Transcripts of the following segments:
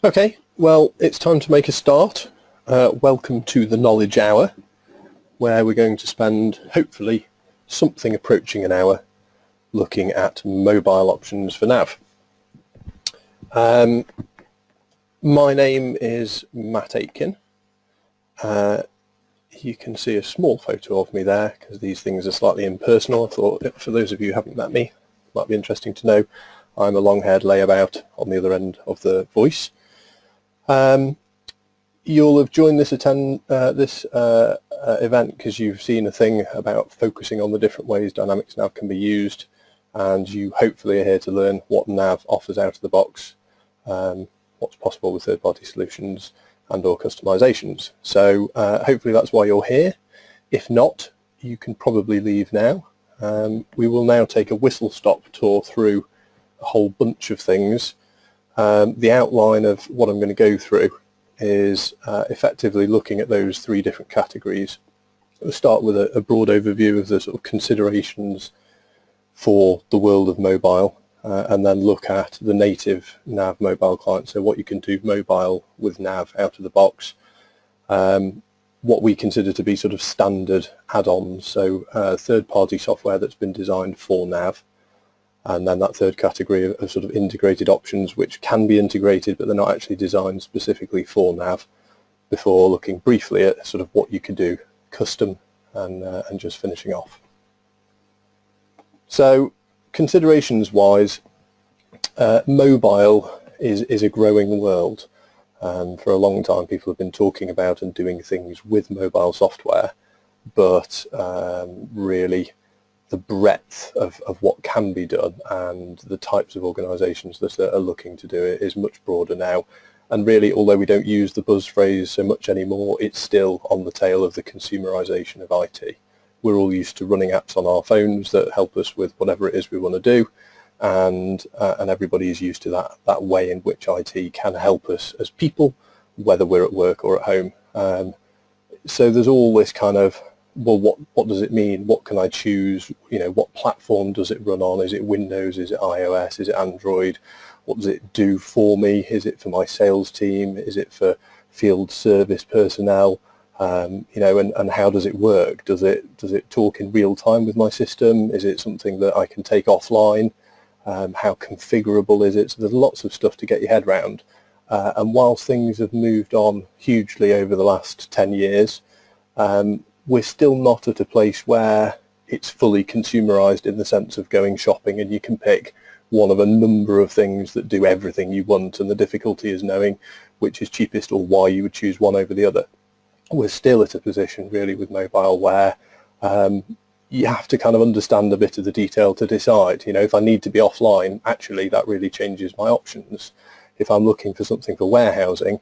Okay, well, it's time to make a start. Welcome to the Knowledge Hour, where we're going to spend, hopefully, something approaching an hour looking at mobile options for NAV. My name is Matt Aitken. You can see a small photo of me there because these things are slightly impersonal. I thought, for those of you who haven't met me, it might be interesting to know I'm a long-haired layabout on the other end of the voice. You'll have joined this event because you've seen a thing about focusing on the different ways Dynamics NAV can be used, and you hopefully are here to learn what NAV offers out of the box, what's possible with third-party solutions and or customizations. So hopefully that's why you're here. If not, you can probably leave now. We will now take a whistle-stop tour through a whole bunch of things. The outline of what I'm going to go through is effectively looking at those three different categories. We'll start with a broad overview of the sort of considerations for the world of mobile, and then look at the native NAV mobile client, so what you can do mobile with NAV out of the box, what we consider to be sort of standard add-ons, so third-party software that's been designed for NAV, and then that third category of sort of integrated options which can be integrated but they're not actually designed specifically for NAV, before looking briefly at sort of what you could do custom and just finishing off. So considerations wise, mobile is a growing world. For a long time people have been talking about and doing things with mobile software, but really the breadth of what can be done and the types of organisations that are looking to do it is much broader now. And really, although we don't use the buzz phrase so much anymore, it's still on the tail of the consumerisation of IT. We're all used to running apps on our phones that help us with whatever it is we want to do, and everybody is used to that way in which IT can help us as people, whether we're at work or at home. So there's all this kind of, well, what does it mean? What can I choose? You know, what platform does it run on? Is it Windows? Is it iOS? Is it Android? What does it do for me? Is it for my sales team? Is it for field service personnel? You know, and how does it work? Does it talk in real time with my system? Is it something that I can take offline? How configurable is it? So there's lots of stuff to get your head around. And whilst things have moved on hugely over the last 10 years, we're still not at a place where it's fully consumerized in the sense of going shopping and you can pick one of a number of things that do everything you want, and the difficulty is knowing which is cheapest or why you would choose one over the other. We're still at a position really with mobile where you have to kind of understand a bit of the detail to decide, you know, if I need to be offline, actually that really changes my options. If I'm looking for something for warehousing,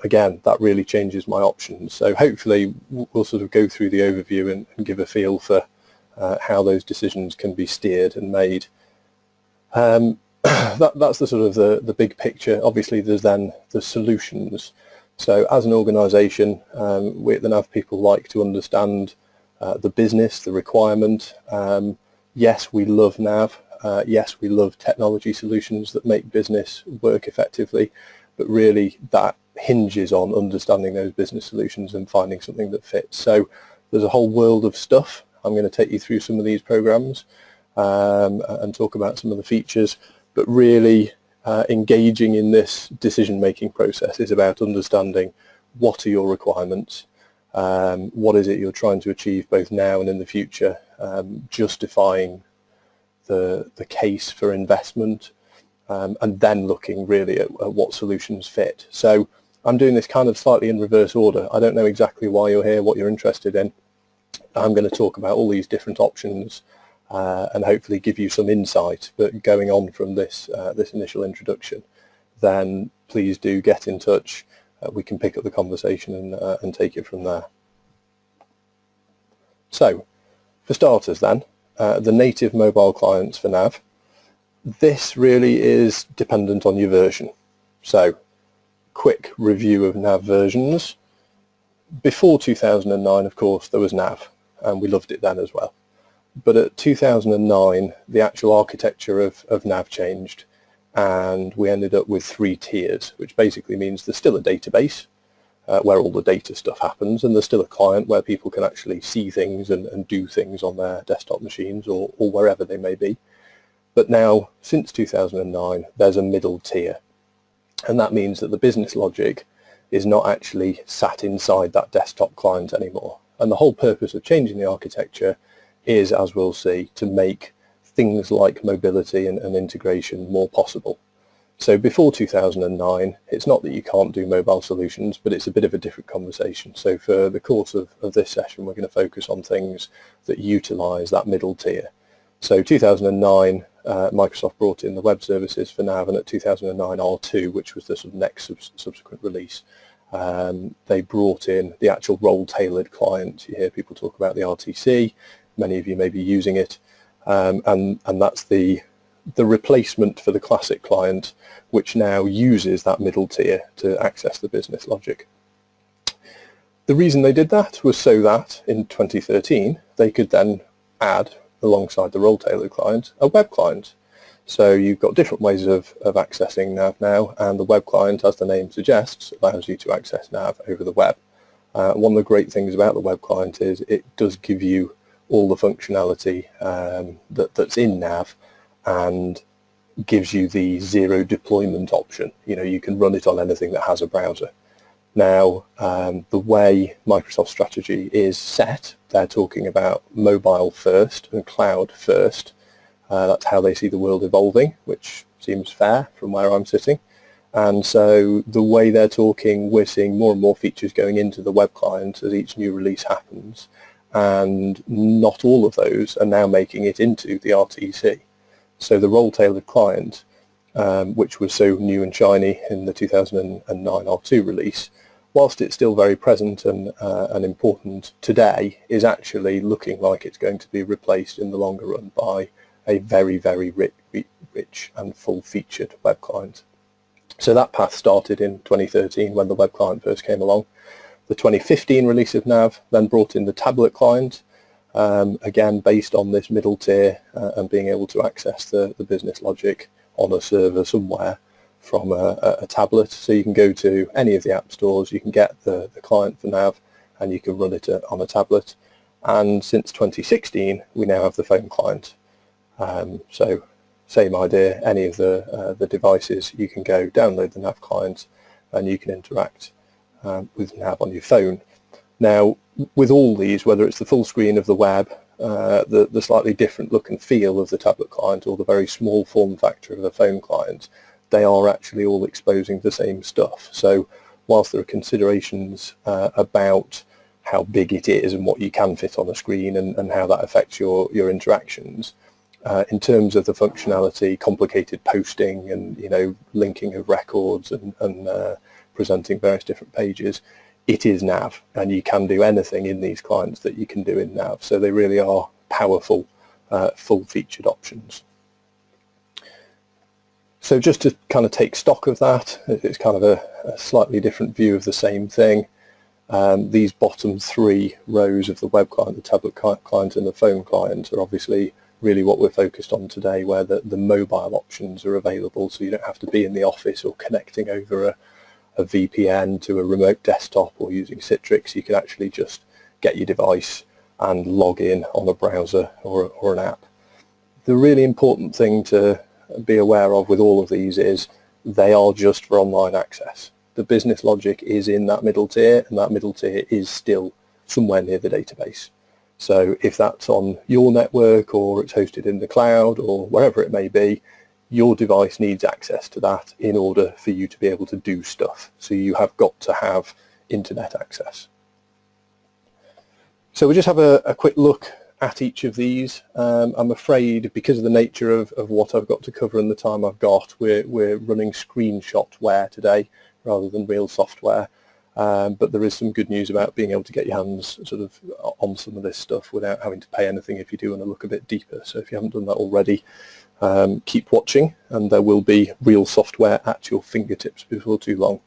again, that really changes my options. So hopefully we'll sort of go through the overview and give a feel for how those decisions can be steered and made. That's the sort of the big picture. Obviously there's then the solutions. So as an organisation, we at the NAV people like to understand the business, the requirement. Yes, we love NAV. Yes, we love technology solutions that make business work effectively, but really that hinges on understanding those business solutions and finding something that fits. So there's a whole world of stuff. I'm going to take you through some of these programs and talk about some of the features, but really engaging in this decision-making process is about understanding what are your requirements, what is it you're trying to achieve both now and in the future, justifying the case for investment, and then looking really at what solutions fit. So I'm doing this kind of slightly in reverse order. I don't know exactly why you're here, what you're interested in. I'm going to talk about all these different options and hopefully give you some insight. But going on from this this initial introduction, then please do get in touch. We can pick up the conversation and take it from there. So, for starters then, the native mobile clients for NAV. This really is dependent on your version. So, quick review of NAV versions. Before 2009, of course, there was NAV, and we loved it then as well. But at 2009, the actual architecture of NAV changed, and we ended up with 3 tiers, which basically means there's still a database where all the data stuff happens, and there's still a client where people can actually see things and do things on their desktop machines or wherever they may be. But now, since 2009, there's a middle tier, and that means that the business logic is not actually sat inside that desktop client anymore. And the whole purpose of changing the architecture is, as we'll see, to make things like mobility and integration more possible. So before 2009, it's not that you can't do mobile solutions, but it's a bit of a different conversation. So for the course of this session, we're going to focus on things that utilize that middle tier. So 2009, Microsoft brought in the web services for NAV, and at 2009 R2, which was the sort of next subsequent release, they brought in the actual role-tailored client. You hear people talk about the RTC. Many of you may be using it, and that's the replacement for the classic client, which now uses that middle tier to access the business logic. The reason they did that was so that in 2013 they could then add, alongside the role-tailored client, a web client. So you've got different ways of accessing NAV now, and the web client, as the name suggests, allows you to access NAV over the web. One of the great things about the web client is it does give you all the functionality that's in NAV, and gives you the zero deployment option. You know, you can run it on anything that has a browser. Now, the way Microsoft's strategy is set, they're talking about mobile first and cloud first. That's how they see the world evolving, which seems fair from where I'm sitting. And so the way they're talking, we're seeing more and more features going into the web client as each new release happens, and not all of those are now making it into the RTC. So the role-tailored client, which was so new and shiny in the 2009 R2 release, whilst it's still very present and important today, is actually looking like it's going to be replaced in the longer run by a very, very rich and full-featured web client. So that path started in 2013 when the web client first came along. The 2015 release of NAV then brought in the tablet client, again based on this middle tier and being able to access the business logic on a server somewhere from a tablet. So you can go to any of the app stores, you can get the client for NAV, and you can run it on a tablet. And since 2016 we now have the phone client. So same idea, any of the devices, you can go download the NAV client and you can interact with NAV on your phone. Now, with all these, whether it's the full screen of the web, the slightly different look and feel of the tablet client, or the very small form factor of the phone client, they are actually all exposing the same stuff. So whilst there are considerations about how big it is and what you can fit on a screen and how that affects your interactions, in terms of the functionality, complicated posting and, you know, linking of records and presenting various different pages, it is NAV, and you can do anything in these clients that you can do in NAV. So they really are powerful, full-featured options. So just to kind of take stock of that, it's kind of a slightly different view of the same thing. These bottom 3 rows of the web client, the tablet client and the phone client are obviously really what we're focused on today, where the mobile options are available, so you don't have to be in the office or connecting over a VPN to a remote desktop or using Citrix. You can actually just get your device and log in on a browser or an app. The really important thing to be aware of with all of these is they are just for online access. The business logic is in that middle tier, and that middle tier is still somewhere near the database. So if that's on your network or it's hosted in the cloud or wherever it may be, your device needs access to that in order for you to be able to do stuff. So you have got to have internet access. So we'll just have a quick look at each of these. I'm afraid, because of the nature of what I've got to cover and the time I've got, we're running screenshotware today rather than real software. But there is some good news about being able to get your hands sort of on some of this stuff without having to pay anything if you do want to look a bit deeper. So if you haven't done that already, keep watching, and there will be real software at your fingertips before too long.